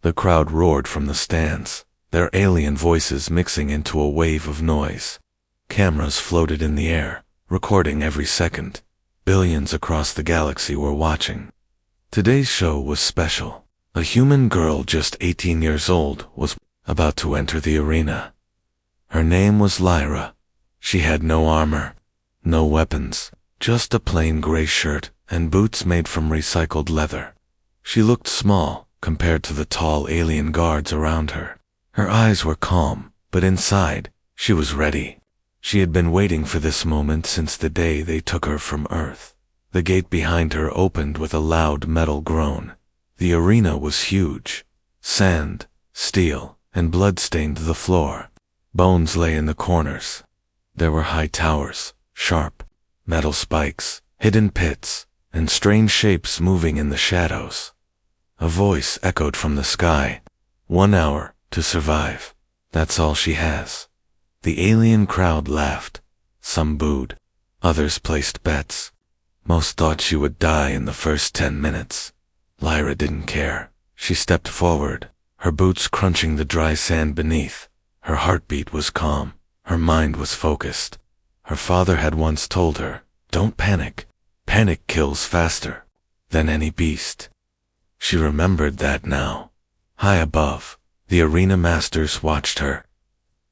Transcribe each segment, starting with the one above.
The crowd roared from the stands, their alien voices mixing into a wave of noise. Cameras floated in the air, recording every second. Billions across the galaxy were watching. Today's show was special. A human girl just 18 years old was about to enter the arena. Her name was Lyra. She had no armor, no weapons, just a plain gray shirt and boots made from recycled leather. She looked small compared to the tall alien guards around her. Her eyes were calm, but inside, she was ready. She had been waiting for this moment since the day they took her from Earth. The gate behind her opened with a loud metal groan. The arena was huge. Sand, steel, and blood stained the floor. Bones lay in the corners. There were high towers, sharp metal spikes, hidden pits, and strange shapes moving in the shadows. A voice echoed from the sky. 1 hour to survive. That's all she has. The alien crowd laughed. Some booed. Others placed bets. Most thought she would die in the first 10 minutes. Lyra didn't care. She stepped forward, her boots crunching the dry sand beneath. Her heartbeat was calm. Her mind was focused. Her father had once told her, "Don't panic. Panic kills faster than any beast." She remembered that now. High above, the arena masters watched her.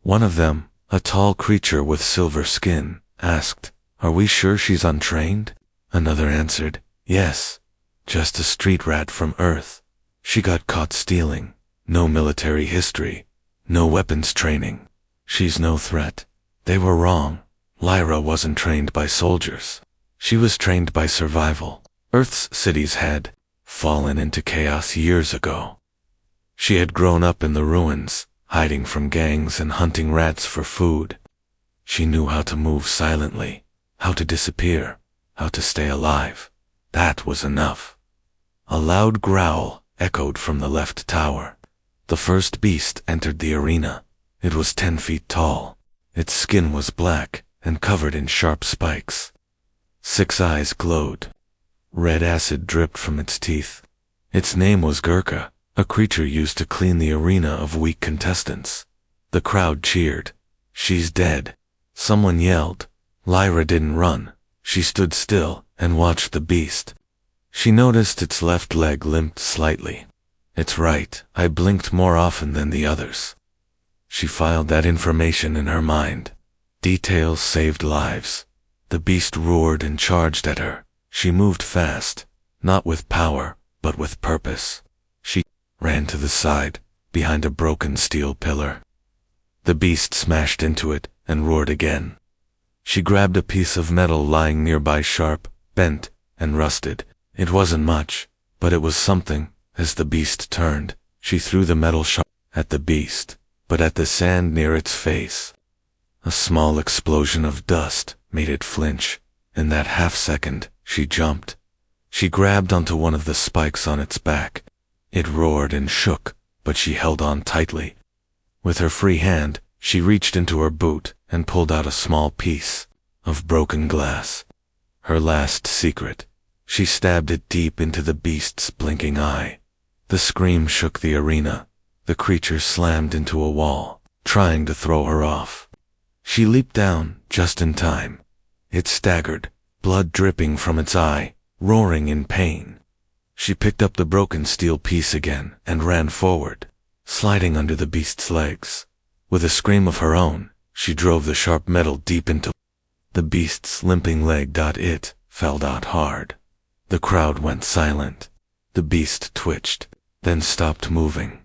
One of them, a tall creature with silver skin, asked, "Are we sure she's untrained?" Another answered, "Yes, just a street rat from Earth. She got caught stealing. No military history, no weapons training. She's no threat." They were wrong. Lyra wasn't trained by soldiers. She was trained by survival. Earth's cities had fallen into chaos years ago. She had grown up in the ruins, hiding from gangs and hunting rats for food. She knew how to move silently, how to disappear, how to stay alive. That was enough. A loud growl echoed from the left tower. The first beast entered the arena. It was 10 feet tall. Its skin was black and covered in sharp spikes. 6 eyes glowed. Red acid dripped from its teeth. Its name was Gurkha, a creature used to clean the arena of weak contestants. The crowd cheered. "She's dead." Someone yelled. Lyra didn't run. She stood still and watched the beast. She noticed its left leg limped slightly. Its right eye blinked more often than the others. She filed that information in her mind. Details saved lives. The beast roared and charged at her. She moved fast, not with power, but with purpose. She ran to the side, behind a broken steel pillar. The beast smashed into it and roared again. She grabbed a piece of metal lying nearby, sharp, bent, and rusted. It wasn't much, but it was something. As the beast turned, she threw the metal sharp at the beast, but at the sand near its face. A small explosion of dust made it flinch. In that half-second, she jumped. She grabbed onto one of the spikes on its back. It roared and shook, but she held on tightly. With her free hand, she reached into her boot and pulled out a small piece of broken glass. Her last secret. She stabbed it deep into the beast's blinking eye. The scream shook the arena. The creature slammed into a wall, trying to throw her off. She leaped down just in time. It staggered, blood dripping from its eye, roaring in pain. She picked up the broken steel piece again and ran forward, sliding under the beast's legs. With a scream of her own, she drove the sharp metal deep into the beast's limping leg. It fell hard. The crowd went silent. The beast twitched, then stopped moving.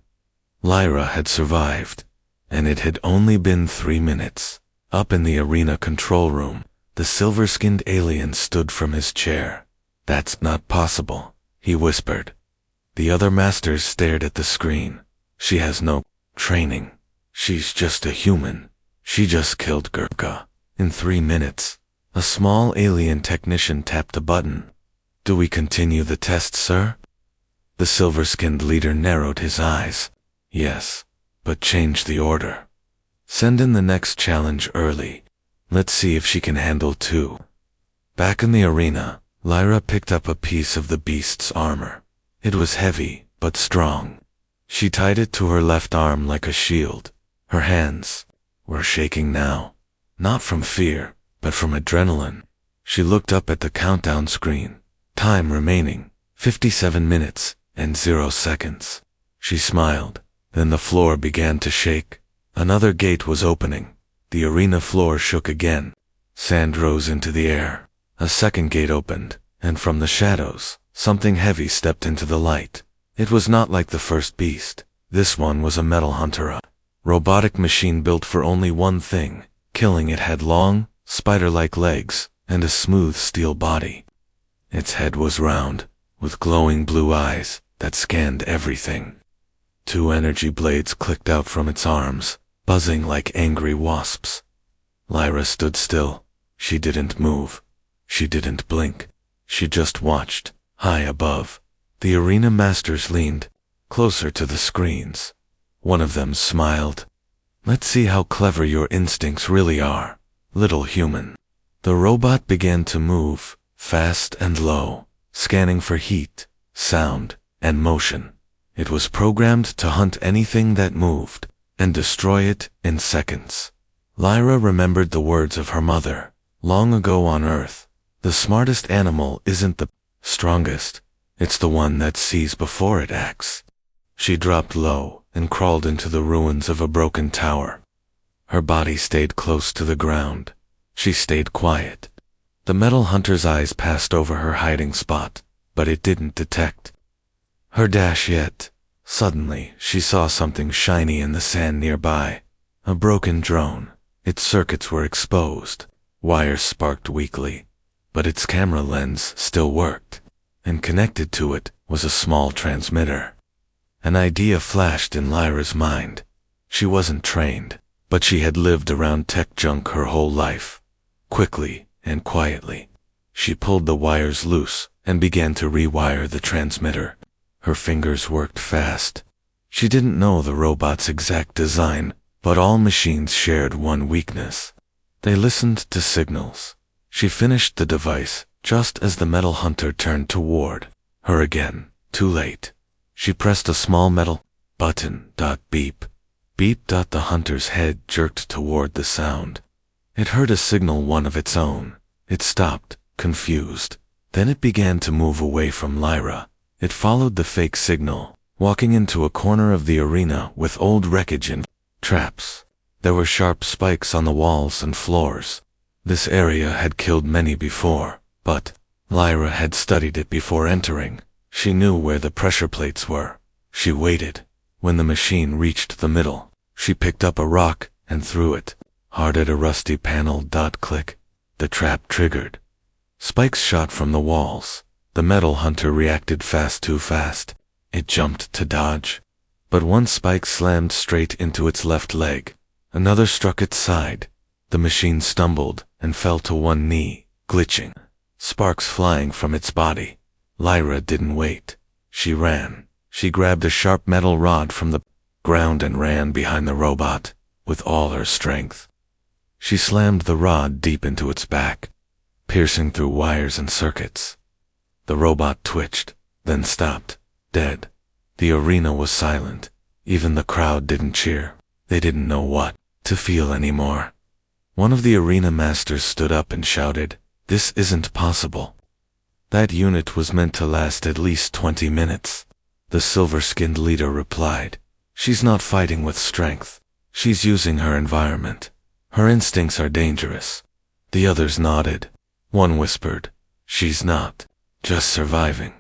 Lyra had survived, and it had only been 3 minutes. Up in the arena control room, the silver-skinned alien stood from his chair. "That's not possible," he whispered. The other masters stared at the screen. "She has no training. She's just a human. She just killed Gurkha in 3 minutes." A small alien technician tapped a button. "Do we continue the test, sir?" The silver-skinned leader narrowed his eyes. "Yes, but change the order. Send in the next challenge early. Let's see if she can handle 2. Back in the arena, Lyra picked up a piece of the beast's armor. It was heavy, but strong. She tied it to her left arm like a shield. Her hands were shaking now, not from fear, but from adrenaline. She looked up at the countdown screen. Time remaining, 57 minutes and 0 seconds. She smiled. Then the floor began to shake. Another gate was opening. The arena floor shook again. Sand rose into the air. A second gate opened, and from the shadows, something heavy stepped into the light. It was not like the first beast. This one was a metal hunter, a robotic machine built for only one thing, killing. It had long, spider-like legs, and a smooth steel body. Its head was round, with glowing blue eyes that scanned everything. 2 energy blades clicked out from its arms, buzzing like angry wasps. Lyra stood still. She didn't move. She didn't blink. She just watched. High above, the arena masters leaned closer to the screens. One of them smiled. "Let's see how clever your instincts really are, little human." The robot began to move, fast and low, scanning for heat, sound, and motion. It was programmed to hunt anything that moved and destroy it in seconds. Lyra remembered the words of her mother, long ago on Earth. The smartest animal isn't the strongest, it's the one that sees before it acts. She dropped low and crawled into the ruins of a broken tower. Her body stayed close to the ground. She stayed quiet. The metal hunter's eyes passed over her hiding spot, but it didn't detect her dash yet. Suddenly, she saw something shiny in the sand nearby. A broken drone. Its circuits were exposed. Wires sparked weakly, but its camera lens still worked, and connected to it was a small transmitter. An idea flashed in Lyra's mind. She wasn't trained, but she had lived around tech junk her whole life. Quickly and quietly, she pulled the wires loose and began to rewire the transmitter. Her fingers worked fast. She didn't know the robot's exact design, but all machines shared one weakness. They listened to signals. She finished the device just as the metal hunter turned toward her again. Too late. She pressed a small metal button. Beep. Beep. The hunter's head jerked toward the sound. It heard a signal one of its own. It stopped, confused. Then it began to move away from Lyra. It followed the fake signal, walking into a corner of the arena with old wreckage and traps. There were sharp spikes on the walls and floors. This area had killed many before, but Lyra had studied it before entering. She knew where the pressure plates were. She waited. When the machine reached the middle, she picked up a rock and threw it hard at a rusty panel. Click. The trap triggered. Spikes shot from the walls. The metal hunter reacted too fast. It jumped to dodge, but one spike slammed straight into its left leg. Another struck its side. The machine stumbled and fell to one knee, glitching, sparks flying from its body. Lyra didn't wait. She ran. She grabbed a sharp metal rod from the ground and ran behind the robot with all her strength. She slammed the rod deep into its back, piercing through wires and circuits. The robot twitched, then stopped, dead. The arena was silent. Even the crowd didn't cheer. They didn't know what to feel anymore. One of the arena masters stood up and shouted, "This isn't possible." That unit was meant to last at least 20 minutes. The silver-skinned leader replied, "She's not fighting with strength. She's using her environment. Her instincts are dangerous." The others nodded. One whispered, "She's not just surviving.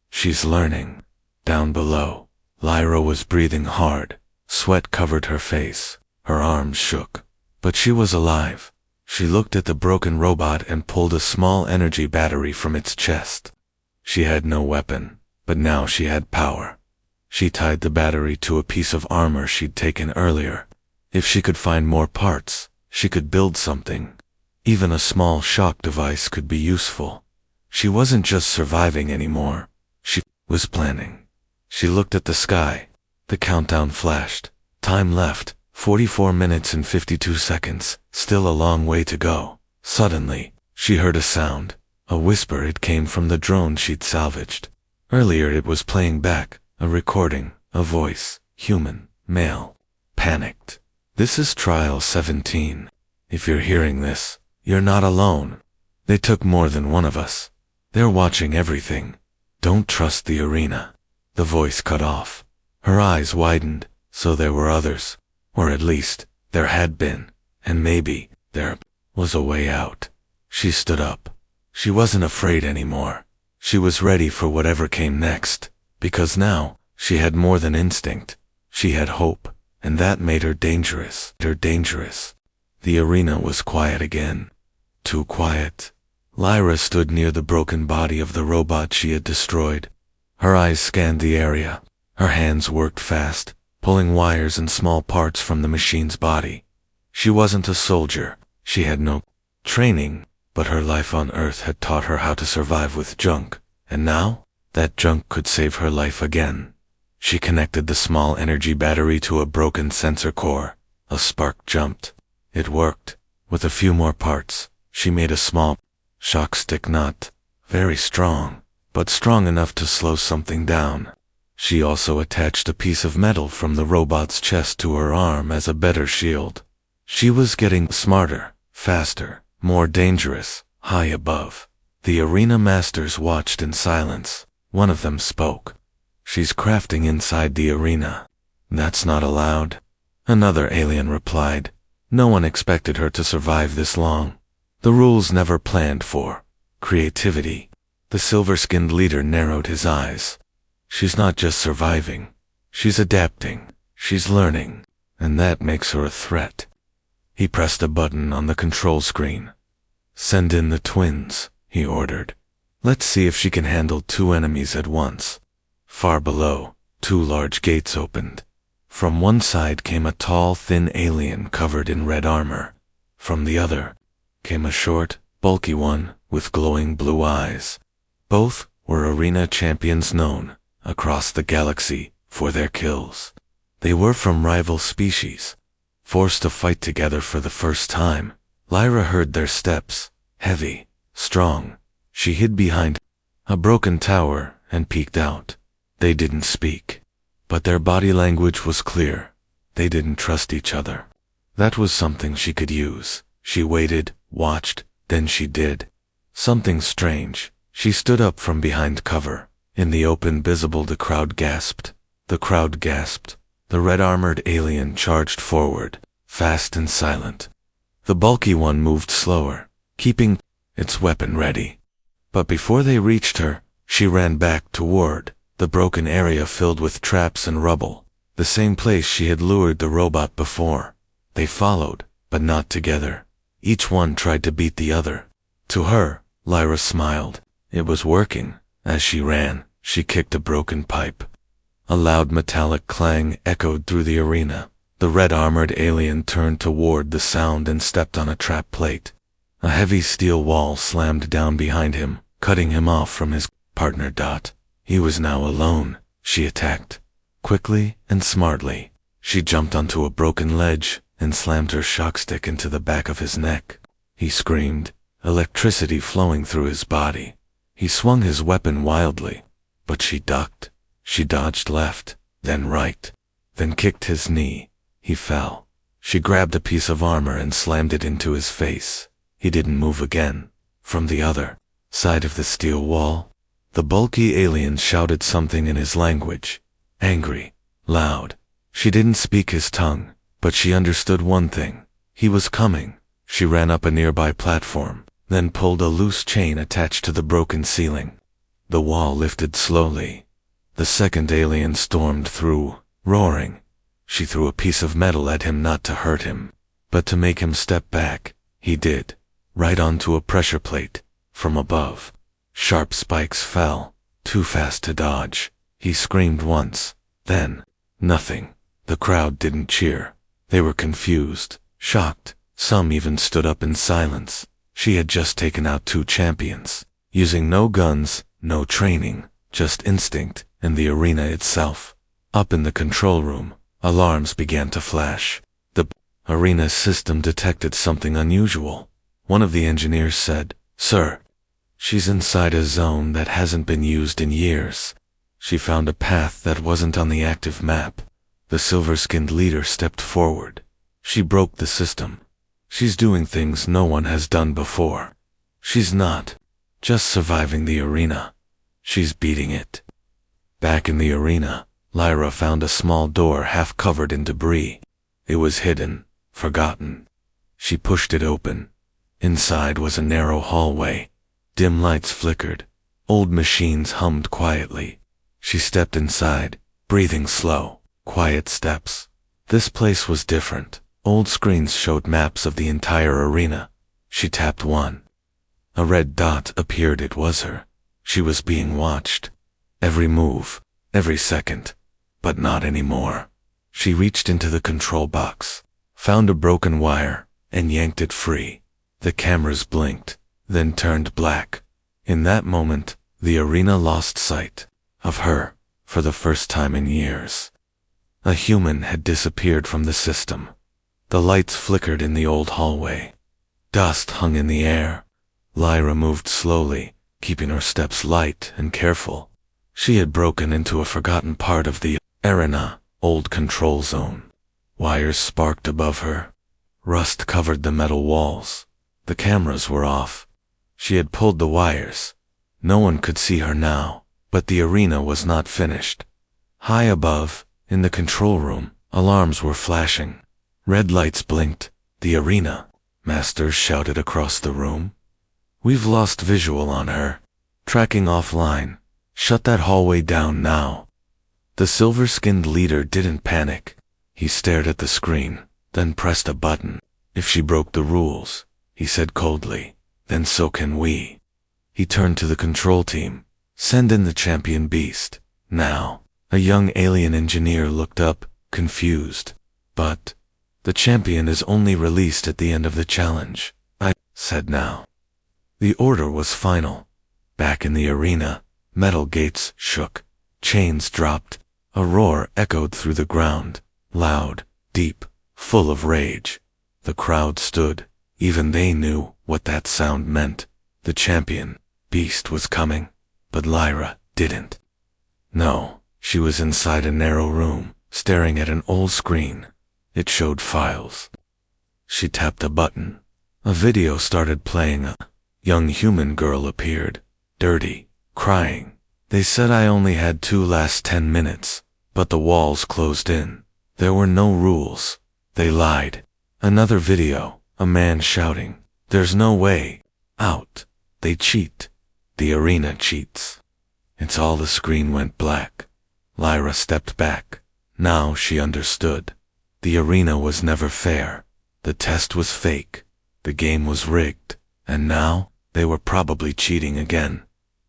She's learning." Down below, Lyra was breathing hard. Sweat covered her face. Her arms shook. But she was alive. She looked at the broken robot and pulled a small energy battery from its chest. She had no weapon, but now she had power. She tied the battery to a piece of armor she'd taken earlier. If she could find more parts, she could build something. Even a small shock device could be useful. She wasn't just surviving anymore. She was planning. She looked at the sky. The countdown flashed. Time left, 44 minutes and 52 seconds, still a long way to go. Suddenly, she heard a sound. A whisper. It came from the drone she'd salvaged. Earlier it was playing back, a recording A voice, human, male, panicked. "This is Trial 17. If you're hearing this, you're not alone. They took more than one of us. They're watching everything. Don't trust the arena." The voice cut off. Her eyes widened, so there were others. Or at least, there had been. And maybe, there was a way out. She stood up. She wasn't afraid anymore. She was ready for whatever came next. Because now, she had more than instinct. She had hope. And that made her dangerous. The arena was quiet again. Too quiet. Lyra stood near the broken body of the robot she had destroyed. Her eyes scanned the area. Her hands worked fast, pulling wires and small parts from the machine's body. She wasn't a soldier. She had no training, but her life on Earth had taught her how to survive with junk. And now, that junk could save her life again. She connected the small energy battery to a broken sensor core. A spark jumped. It worked. With a few more parts, she made a small shock stick, not very strong, but strong enough to slow something down. She also attached a piece of metal from the robot's chest to her arm as a better shield. She was getting smarter, faster, more dangerous, high above. The arena masters watched in silence. One of them spoke. "She's crafting inside the arena. That's not allowed." Another alien replied. "No one expected her to survive this long. The rules never planned for creativity." The silver-skinned leader narrowed his eyes. "She's not just surviving. She's adapting. She's learning. And that makes her a threat." He pressed a button on the control screen. "Send in the twins," he ordered. "Let's see if she can handle 2 enemies at once." Far below, 2 large gates opened. From one side came a tall, thin alien covered in red armor. From the other came a short, bulky one with glowing blue eyes. Both were arena champions known across the galaxy for their kills. They were from rival species. Forced to fight together for the first time, Lyra heard their steps, heavy, strong. She hid behind a broken tower and peeked out. They didn't speak, but their body language was clear. They didn't trust each other. That was something she could use. She waited, watched, then she did. Something strange. She stood up from behind cover. In the open visible, the crowd gasped. The crowd gasped. The red-armored alien charged forward, fast and silent. The bulky one moved slower, keeping its weapon ready. But before they reached her, she ran back toward the broken area filled with traps and rubble, the same place she had lured the robot before. They followed, but not together. Each one tried to beat the other. To her, Lyra smiled. It was working. As she ran, she kicked a broken pipe. A loud metallic clang echoed through the arena. The red-armored alien turned toward the sound and stepped on a trap plate. A heavy steel wall slammed down behind him, cutting him off from his partner. He was now alone. She attacked. Quickly and smartly, she jumped onto a broken ledge and slammed her shock stick into the back of his neck. He screamed, electricity flowing through his body. He swung his weapon wildly, but she ducked. She dodged left, then right, then kicked his knee. He fell. She grabbed a piece of armor and slammed it into his face. He didn't move again. From the other side of the steel wall, the bulky alien shouted something in his language. Angry, loud. She didn't speak his tongue, but she understood one thing. He was coming. She ran up a nearby platform, then pulled a loose chain attached to the broken ceiling. The wall lifted slowly. The second alien stormed through, roaring. She threw a piece of metal at him, not to hurt him, but to make him step back. He did, right onto a pressure plate. From above, sharp spikes fell, too fast to dodge. He screamed once, then, nothing. The crowd didn't cheer. They were confused, shocked. Some even stood up in silence. She had just taken out 2 champions, using no guns, no training, just instinct and the arena itself. Up in the control room, alarms began to flash. The arena system detected something unusual. One of the engineers said, "Sir, she's inside a zone that hasn't been used in years. She found a path that wasn't on the active map. The silver-skinned leader stepped forward. She broke the system. She's doing things no one has done before. She's not just surviving the arena. She's beating it. Back in the arena, Lyra found a small door half covered in debris. It was hidden, forgotten. She pushed it open. Inside was a narrow hallway. Dim lights flickered. Old machines hummed quietly. She stepped inside, breathing slow, quiet steps. This place was different. Old screens showed maps of the entire arena. She tapped one. A red dot appeared. It was her. She was being watched. Every move, every second. But not anymore. She reached into the control box, found a broken wire, and yanked it free. The cameras blinked, then turned black. In that moment, the arena lost sight of her for the first time in years. A human had disappeared from the system. The lights flickered in the old hallway. Dust hung in the air. Lyra moved slowly, keeping her steps light and careful. She had broken into a forgotten part of the arena, old control zone. Wires sparked above her. Rust covered the metal walls. The cameras were off. She had pulled the wires. No one could see her now, but the arena was not finished. High above, in the control room, alarms were flashing. Red lights blinked. The arena masters shouted across the room. "We've lost visual on her. Tracking offline. Shut that hallway down now." The silver-skinned leader didn't panic. He stared at the screen, then pressed a button. "If she broke the rules," he said coldly, "then so can we." He turned to the control team. "Send in the champion beast, now." A young alien engineer looked up, confused. "But the champion is only released at the end of the challenge," I said now. The order was final. Back in the arena, metal gates shook. Chains dropped. A roar echoed through the ground, loud, deep, full of rage. The crowd stood. Even they knew what that sound meant. The champion beast was coming, but Lyra didn't. No, she was inside a narrow room, staring at an old screen. It showed files. She tapped a button. A video started playing. A young human girl appeared, dirty, crying. "They said I only had two last 10 minutes, but the walls closed in. There were no rules. They lied." Another video, a man shouting, "There's no way out. They cheat. The arena cheats." It's all. The screen went black. Lyra stepped back. Now she understood. The arena was never fair. The test was fake. The game was rigged. And now, they were probably cheating again.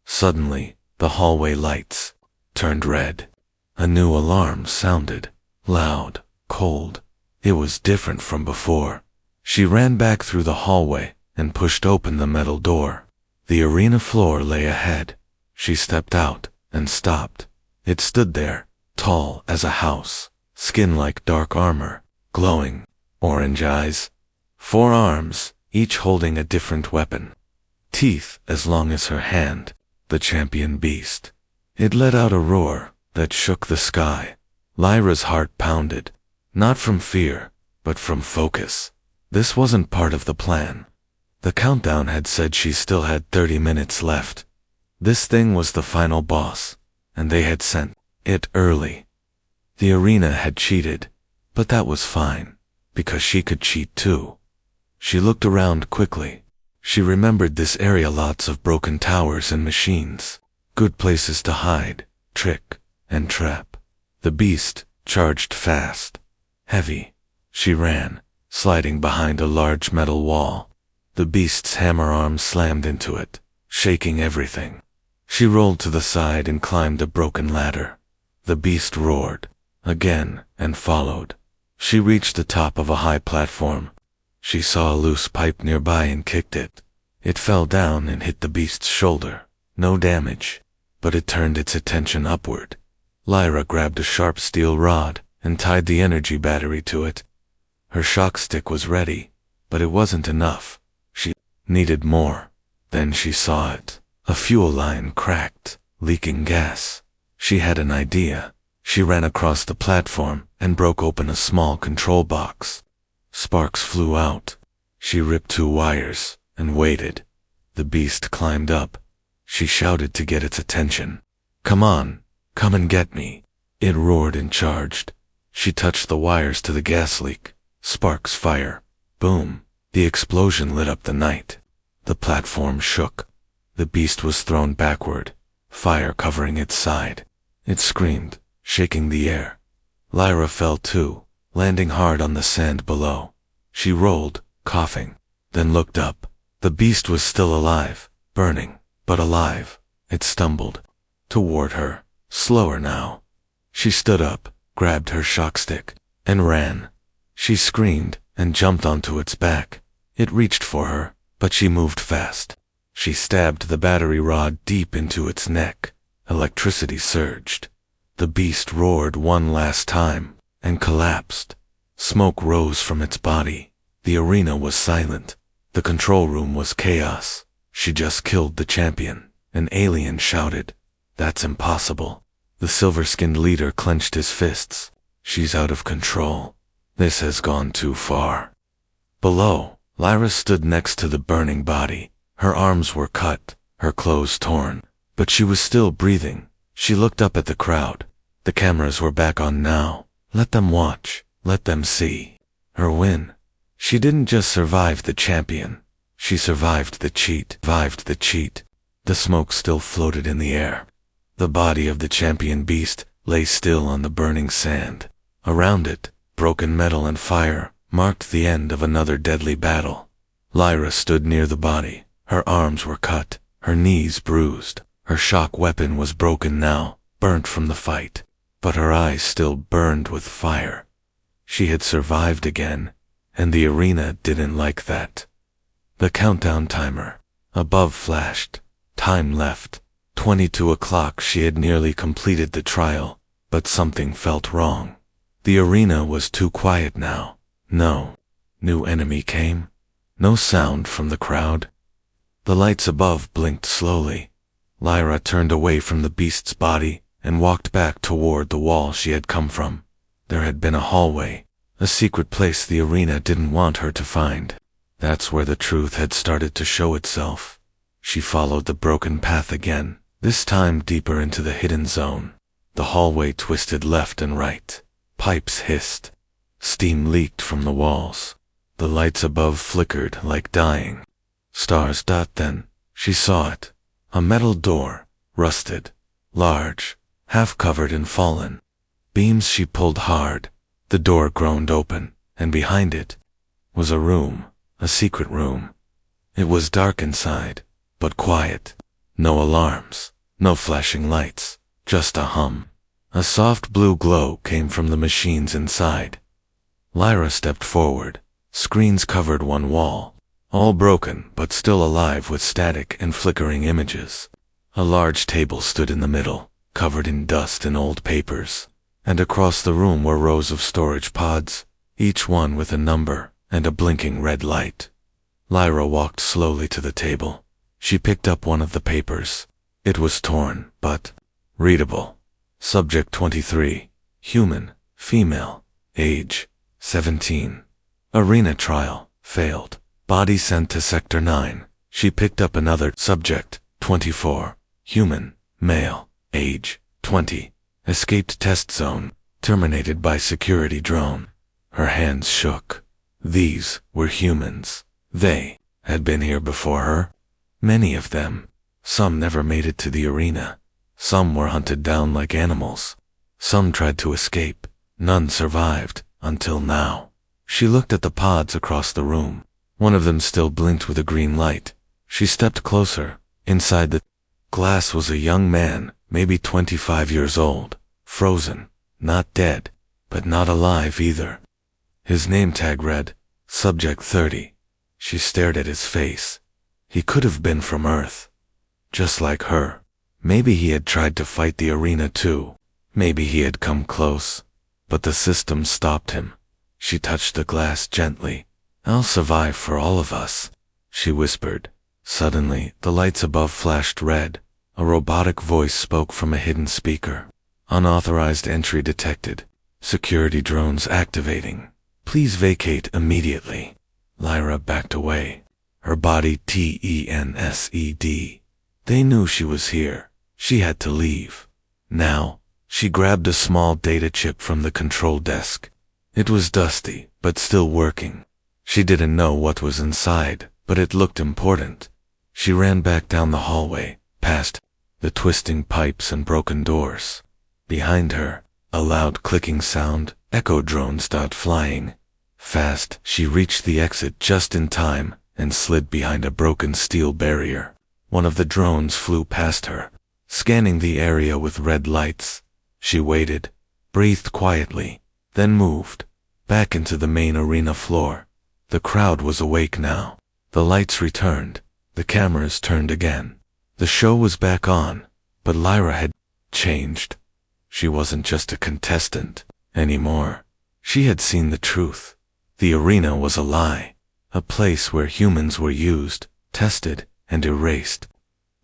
Suddenly, the hallway lights turned red. A new alarm sounded, loud, cold. It was different from before. She ran back through the hallway and pushed open the metal door. The arena floor lay ahead. She stepped out and stopped. It stood there, tall as a house, skin like dark armor, glowing, orange eyes, 4 arms, each holding a different weapon, teeth as long as her hand, the champion beast. It let out a roar that shook the sky. Lyra's heart pounded, not from fear, but from focus. This wasn't part of the plan. The countdown had said she still had 30 minutes left. This thing was the final boss, and they had sent it early. The arena had cheated, but that was fine, because she could cheat too. She looked around quickly. She remembered this area, lots of broken towers and machines, good places to hide, trick, and trap. The beast charged fast, heavy. She ran, sliding behind a large metal wall. The beast's hammer arm slammed into it, shaking everything. She rolled to the side and climbed a broken ladder. The beast roared, again, and followed. She reached the top of a high platform. She saw a loose pipe nearby and kicked it. It fell down and hit the beast's shoulder. No damage, but it turned its attention upward. Lyra grabbed a sharp steel rod and tied the energy battery to it. Her shock stick was ready, but it wasn't enough. She needed more. Then she saw it. A fuel line cracked, leaking gas. She had an idea. She ran across the platform and broke open a small control box. Sparks flew out. She ripped 2 wires and waited. The beast climbed up. She shouted to get its attention. "Come on, come and get me." It roared and charged. She touched the wires to the gas leak. Sparks fire. Boom. The explosion lit up the night. The platform shook. The beast was thrown backward, fire covering its side. It screamed, shaking the air. Lyra fell too, landing hard on the sand below. She rolled, coughing, then looked up. The beast was still alive, burning, but alive. It stumbled toward her, slower now. She stood up, grabbed her shock stick, and ran. She screamed and jumped onto its back. It reached for her, but she moved fast. She stabbed the battery rod deep into its neck. Electricity surged. The beast roared one last time and collapsed. Smoke rose from its body. The arena was silent. The control room was chaos. She just killed the champion. An alien shouted, "That's impossible." The silver-skinned leader clenched his fists. "She's out of control. This has gone too far." Below, Lyra stood next to the burning body. Her arms were cut, her clothes torn, but she was still breathing. She looked up at the crowd. The cameras were back on now. Let them watch. Let them see. Her win. She didn't just survive the champion. She survived the cheat. The smoke still floated in the air. The body of the champion beast lay still on the burning sand. Around it, broken metal and fire marked the end of another deadly battle. Lyra stood near the body. Her arms were cut, her knees bruised. Her shock weapon was broken now, burnt from the fight, but her eyes still burned with fire. She had survived again, and the arena didn't like that. The countdown timer above flashed. Time left. 22 o'clock. She had nearly completed the trial, but something felt wrong. The arena was too quiet now. No new enemy came. No sound from the crowd. The lights above blinked slowly. Lyra turned away from the beast's body and walked back toward the wall she had come from. There had been a hallway, a secret place the arena didn't want her to find. That's where the truth had started to show itself. She followed the broken path again, this time deeper into the hidden zone. The hallway twisted left and right. Pipes hissed. Steam leaked from the walls. The lights above flickered like dying stars. Then she saw it. A metal door, rusted, large, half covered in fallen beams. She pulled hard. The door groaned open, and behind it was a room, a secret room. It was dark inside, but quiet. No alarms, no flashing lights, just a hum. A soft blue glow came from the machines inside. Lyra stepped forward. Screens covered one wall, all broken but still alive with static and flickering images. A large table stood in the middle, covered in dust and old papers, and across the room were rows of storage pods, each one with a number and a blinking red light. Lyra walked slowly to the table. She picked up one of the papers. It was torn, but readable. Subject 23, human, female, age 17. Arena trial, failed. Body sent to Sector 9. She picked up another. Subject 24, human, male, age 20. Escaped test zone, terminated by security drone. Her hands shook. These were humans. They had been here before her. Many of them. Some never made it to the arena. Some were hunted down like animals. Some tried to escape. None survived, until now. She looked at the pods across the room. One of them still blinked with a green light. She stepped closer. Inside the glass was a young man, maybe 25 years old, frozen, not dead, but not alive either. His name tag read, Subject 30. She stared at his face. He could have been from Earth. Just like her. Maybe he had tried to fight the arena too. Maybe he had come close. But the system stopped him. She touched the glass gently. "I'll survive for all of us," she whispered. Suddenly, the lights above flashed red. A robotic voice spoke from a hidden speaker. Unauthorized entry detected. Security drones activating. Please vacate immediately. Lyra backed away. Her body tensed. They knew she was here. She had to leave. Now, she grabbed a small data chip from the control desk. It was dusty, but still working. She didn't know what was inside, but it looked important. She ran back down the hallway, past the twisting pipes and broken doors. Behind her, a loud clicking sound, echo drones started flying. Fast, she reached the exit just in time and slid behind a broken steel barrier. One of the drones flew past her, scanning the area with red lights. She waited, breathed quietly, then moved back into the main arena floor. The crowd was awake now. The lights returned. The cameras turned again. The show was back on, but Lyra had changed. She wasn't just a contestant anymore. She had seen the truth. The arena was a lie, a place where humans were used, tested, and erased,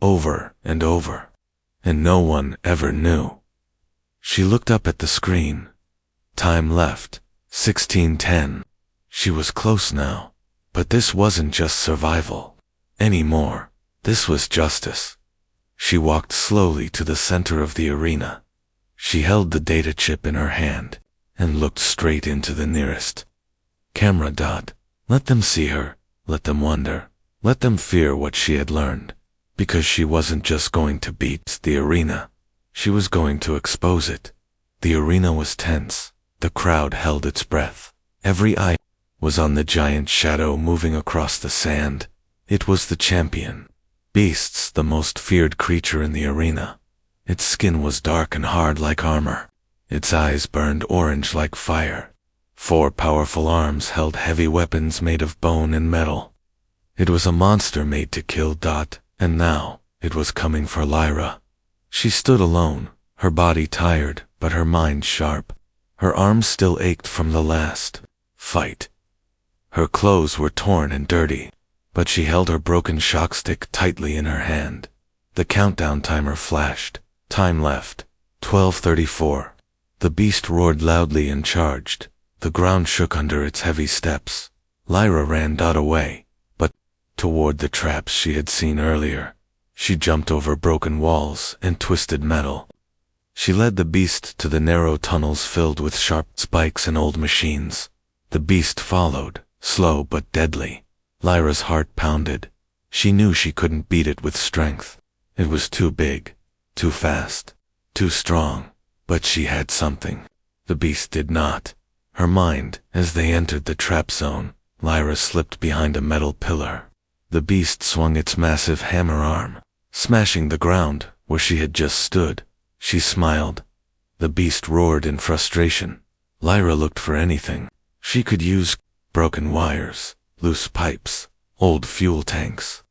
over and over. And no one ever knew. She looked up at the screen. Time left, 16:10. She was close now, but this wasn't just survival anymore. This was justice. She walked slowly to the center of the arena. She held the data chip in her hand and looked straight into the nearest camera dot. Let them see her, let them wonder, let them fear what she had learned, because she wasn't just going to beat the arena, she was going to expose it. The arena was tense. The crowd held its breath. Every eye was on the giant shadow moving across the sand. It was the champion. Beasts, the most feared creature in the arena. Its skin was dark and hard like armor. Its eyes burned orange like fire. 4 powerful arms held heavy weapons made of bone and metal. It was a monster made to kill. And now, it was coming for Lyra. She stood alone, her body tired, but her mind sharp. Her arms still ached from the last fight. Her clothes were torn and dirty, but she held her broken shock stick tightly in her hand. The countdown timer flashed. Time left, 12:34. The beast roared loudly and charged. The ground shook under its heavy steps. Lyra ran away, but toward the traps she had seen earlier. She jumped over broken walls and twisted metal. She led the beast to the narrow tunnels filled with sharp spikes and old machines. The beast followed, slow but deadly. Lyra's heart pounded. She knew she couldn't beat it with strength. It was too big, too fast, too strong. But she had something. The beast did not. Her mind, as they entered the trap zone, Lyra slipped behind a metal pillar. The beast swung its massive hammer arm, smashing the ground where she had just stood. She smiled. The beast roared in frustration. Lyra looked for anything she could use: broken wires, loose pipes, old fuel tanks.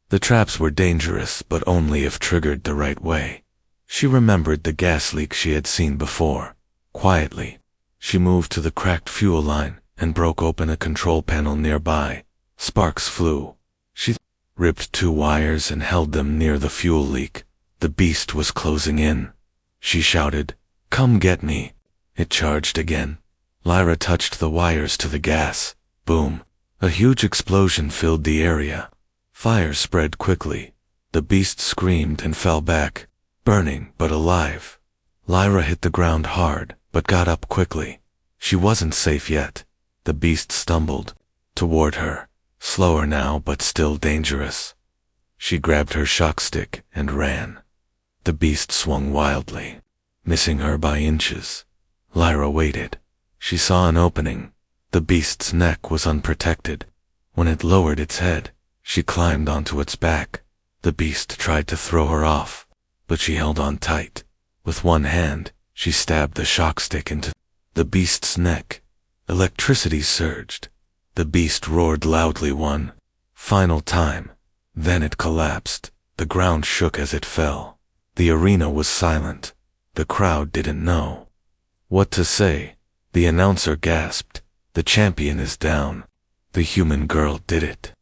The traps were dangerous, but only if triggered the right way. She remembered the gas leak she had seen before. Quietly, she moved to the cracked fuel line and broke open a control panel nearby. Sparks flew. She ripped 2 wires and held them near the fuel leak. The beast was closing in. She shouted, "Come get me." It charged again. Lyra touched the wires to the gas. Boom. A huge explosion filled the area. Fire spread quickly. The beast screamed and fell back, burning but alive. Lyra hit the ground hard, but got up quickly. She wasn't safe yet. The beast stumbled toward her, slower now but still dangerous. She grabbed her shock stick and ran. The beast swung wildly, missing her by inches. Lyra waited. She saw an opening. The beast's neck was unprotected. When it lowered its head, she climbed onto its back. The beast tried to throw her off, but she held on tight. With one hand, she stabbed the shock stick into the beast's neck. Electricity surged. The beast roared loudly one final time. Then it collapsed. The ground shook as it fell. The arena was silent. The crowd didn't know what to say. The announcer gasped, "The champion is down. The human girl did it."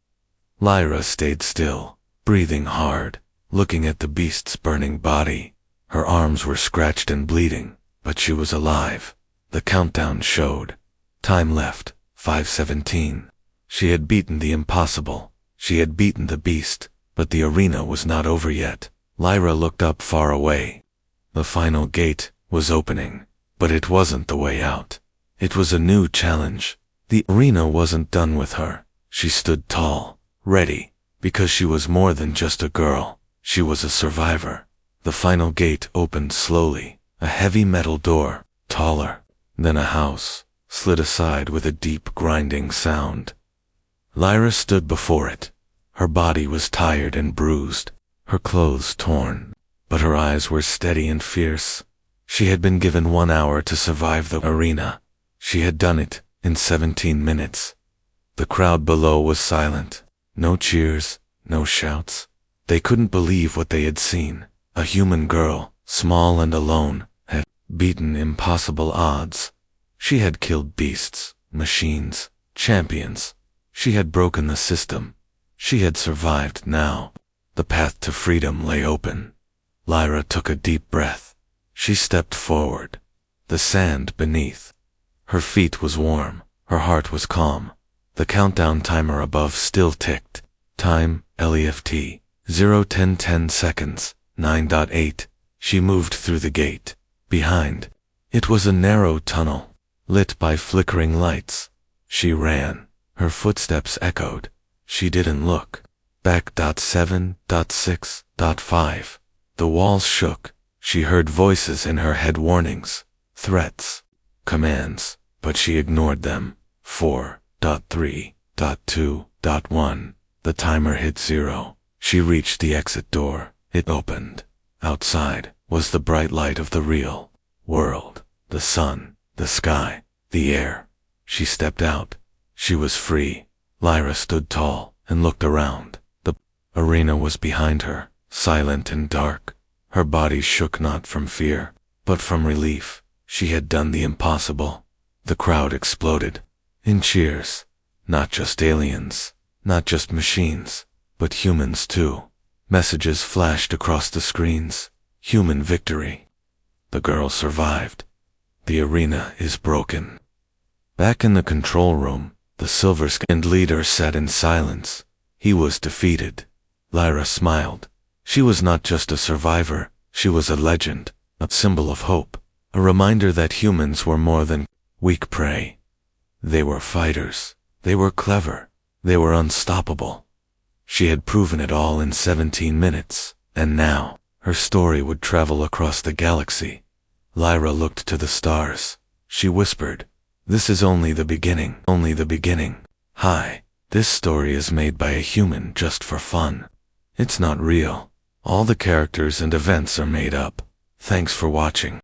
Lyra stayed still, breathing hard. looking at the beast's burning body. Her arms were scratched and bleeding, but she was alive. The countdown showed. Time left, 5:17. She had beaten the impossible. She had beaten the beast, but the arena was not over yet. Lyra looked up far away. The final gate was opening, but it wasn't the way out. It was a new challenge. The arena wasn't done with her. She stood tall, ready, because she was more than just a girl. She was a survivor. The final gate opened slowly. A heavy metal door, taller than a house, slid aside with a deep grinding sound. Lyra stood before it. Her body was tired and bruised, her clothes torn, but her eyes were steady and fierce. She had been given 1 hour to survive the arena. She had done it in 17 minutes. The crowd below was silent. No cheers, no shouts. They couldn't believe what they had seen. A human girl, small and alone, had beaten impossible odds. She had killed beasts, machines, champions. She had broken the system. She had survived now. The path to freedom lay open. Lyra took a deep breath. She stepped forward. The sand beneath her feet was warm. Her heart was calm. The countdown timer above still ticked. Time, left, 0:10 seconds, 9.8. She moved through the gate. Behind, it was a narrow tunnel, lit by flickering lights. She ran. Her footsteps echoed. She didn't look. Back, 7.6.5. The walls shook. She heard voices in her head, warnings, threats, commands, but she ignored them. 4.3.2.1. The timer hit 0. She reached the exit door. It opened. Outside was the bright light of the real world. The sun, the sky, the air. She stepped out. She was free. Lyra stood tall and looked around. The arena was behind her, silent and dark. Her body shook not from fear, but from relief. She had done the impossible. The crowd exploded in cheers. Not just aliens, not just machines, but humans too. Messages flashed across the screens. Human victory. The girl survived. The arena is broken. Back in the control room, the silver-skinned leader sat in silence. He was defeated. Lyra smiled. She was not just a survivor, she was a legend, a symbol of hope, a reminder that humans were more than weak prey. They were fighters. They were clever. They were unstoppable. She had proven it all in 17 minutes, and now, her story would travel across the galaxy. Lyra looked to the stars. She whispered, "This is only the beginning, only the beginning. Hi, this story is made by a human just for fun. It's not real. All the characters and events are made up. Thanks for watching."